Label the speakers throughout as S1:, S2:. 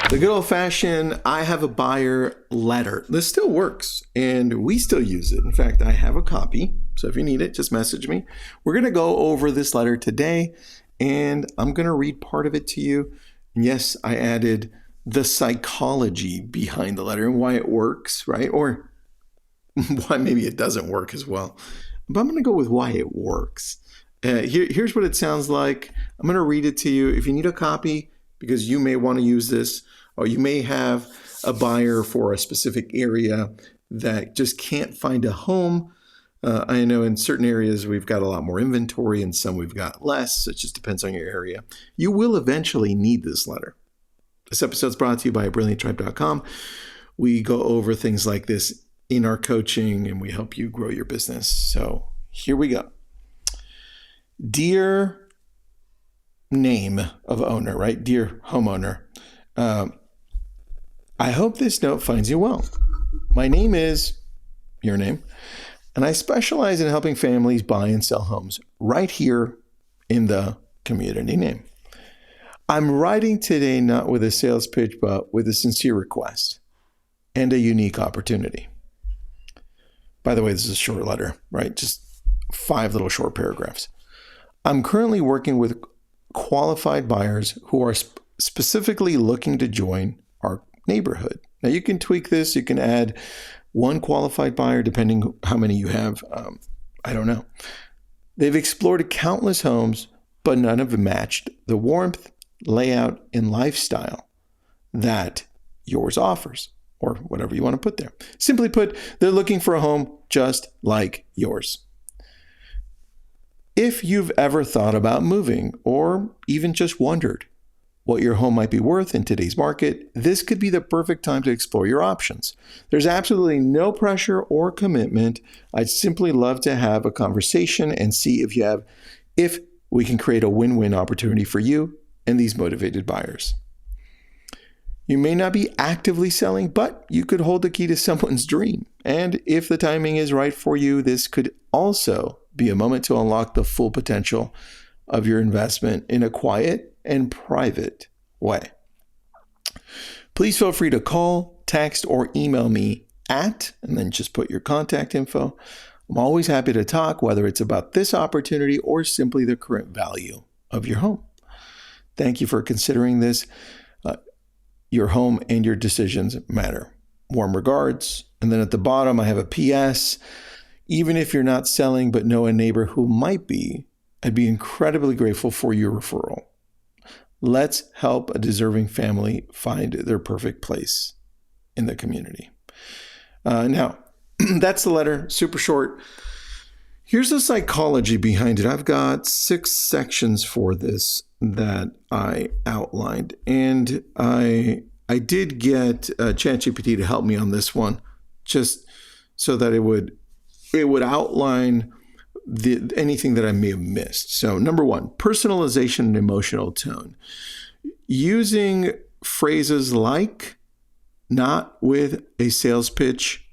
S1: The good old-fashioned I have a buyer letter. This still works, and we still use it. In fact, I have a copy, so if you need it, just message me. We're going to go over this letter today, and I'm going to read part of it to you. And yes, I added the psychology behind the letter and why it works, right? Or why maybe it doesn't work as well. But I'm going to go with why it works. Here's what it sounds like. I'm going to read it to you. If you need a copy, because you may want to use this, or you may have a buyer for a specific area that just can't find a home. I know in certain areas we've got a lot more inventory and some we've got less. It just depends on your area. You will eventually need this letter. This episode is brought to you by brillianttribe.com. We go over things like this in our coaching and we help you grow your business. So here we go. Dear name of owner, right? Dear homeowner. I hope this note finds you well. My name is your name, and I specialize in helping families buy and sell homes right here in the community name. I'm writing today not with a sales pitch, but with a sincere request and a unique opportunity. By the way, this is a short letter, right? Just 5 little short paragraphs. I'm currently working with qualified buyers who are specifically looking to join our neighborhood. Now you can tweak this. You can add 1 qualified buyer depending how many you have. I don't know. They've explored countless homes, but none have matched the warmth, layout, and lifestyle that yours offers, or whatever you want to put there. Simply put, they're looking for a home just like yours. If you've ever thought about moving or even just wondered what your home might be worth in today's market, this could be the perfect time to explore your options. There's absolutely no pressure or commitment. I'd simply love to have a conversation and see if we can create a win-win opportunity for you and these motivated buyers. You may not be actively selling, but you could hold the key to someone's dream. And if the timing is right for you, this could also be a moment to unlock the full potential of your investment in a quiet and private way. Please feel free to call, text, or email me and then just put your contact info. I'm always happy to talk, whether it's about this opportunity or simply the current value of your home. Thank you for considering this. Your home and your decisions matter. Warm regards. And then at the bottom, I have a PS. Even if you're not selling but know a neighbor who might be, I'd be incredibly grateful for your referral. Let's help a deserving family find their perfect place in the community. Now, that's the letter, super short. Here's the psychology behind it. I've got 6 sections for this that I outlined, and I did get ChatGPT to help me on this one, just so that it would outline anything that I may have missed. So number 1, personalization and emotional tone. Using phrases like not with a sales pitch,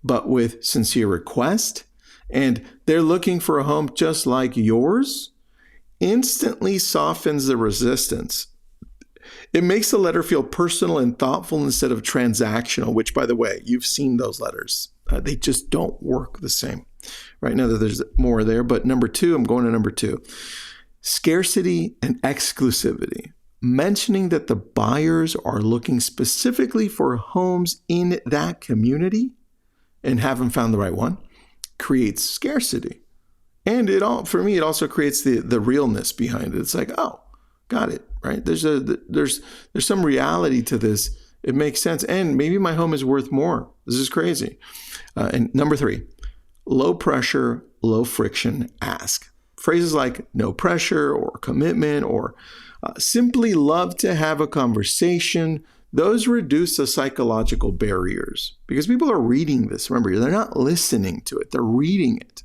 S1: but with sincere request, and they're looking for a home just like yours, instantly softens the resistance. It makes the letter feel personal and thoughtful instead of transactional, which, by the way, you've seen those letters. They just don't work the same. Right now, there's more there, but number 2, I'm going to number 2. Scarcity and exclusivity. Mentioning that the buyers are looking specifically for homes in that community and haven't found the right one creates scarcity. And for me, it also creates the realness behind it. It's like, oh, got it, right? There's some reality to this. It makes sense. And maybe my home is worth more. This is crazy. And number 3, low pressure, low friction ask. Phrases like no pressure or commitment or simply love to have a conversation, those reduce the psychological barriers because people are reading this. Remember, they're not listening to it. They're reading it.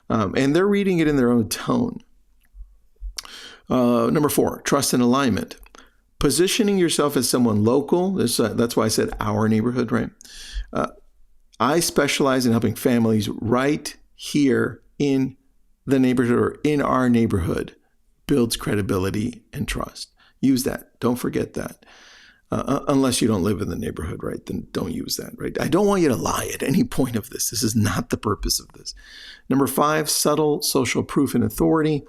S1: And they're reading it in their own tone. Number 4, trust and alignment. Positioning yourself as someone local. That's why I said our neighborhood, right? I specialize in helping families right here in the neighborhood or in our neighborhood. Builds credibility and trust. Use that. Don't forget that. unless you don't live in the neighborhood, right? Then don't use that, right? I don't want you to lie at any point of this. This is not the purpose of this. Number 5, subtle social proof and authority.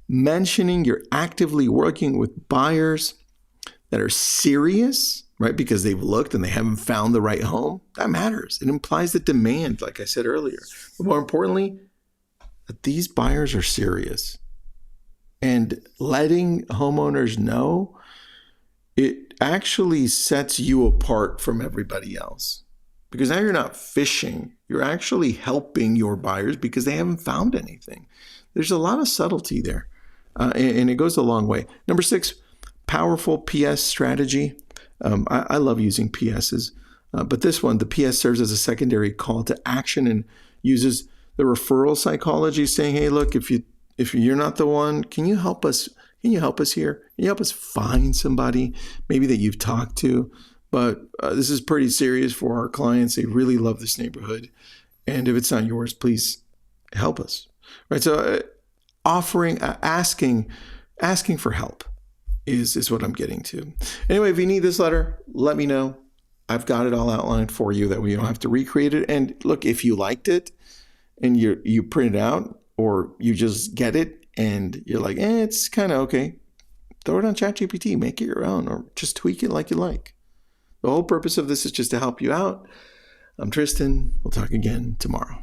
S1: Mentioning you're actively working with buyers that are serious, right? Because they've looked and they haven't found the right home. That matters. It implies the demand, like I said earlier. But more importantly, that these buyers are serious. And letting homeowners know, it actually sets you apart from everybody else. Because now you're not fishing. You're actually helping your buyers because they haven't found anything. There's a lot of subtlety there. And it goes a long way. Number 6, powerful PS strategy. I love using PSs. But this one, the PS serves as a secondary call to action and uses the referral psychology, saying, hey, look, if you're not the one, can you help us? Can you help us here? Can you help us find somebody maybe that you've talked to? But this is pretty serious for our clients. They really love this neighborhood. And if it's not yours, please help us. Right? So asking for help is what I'm getting to. Anyway, if you need this letter, let me know. I've got it all outlined for you that we don't have to recreate it. And look, if you liked it and you print it out, or you just get it and you're like, it's kind of okay, throw it on ChatGPT, make it your own, or just tweak it like you like. The whole purpose of this is just to help you out. I'm Tristan. We'll talk again tomorrow.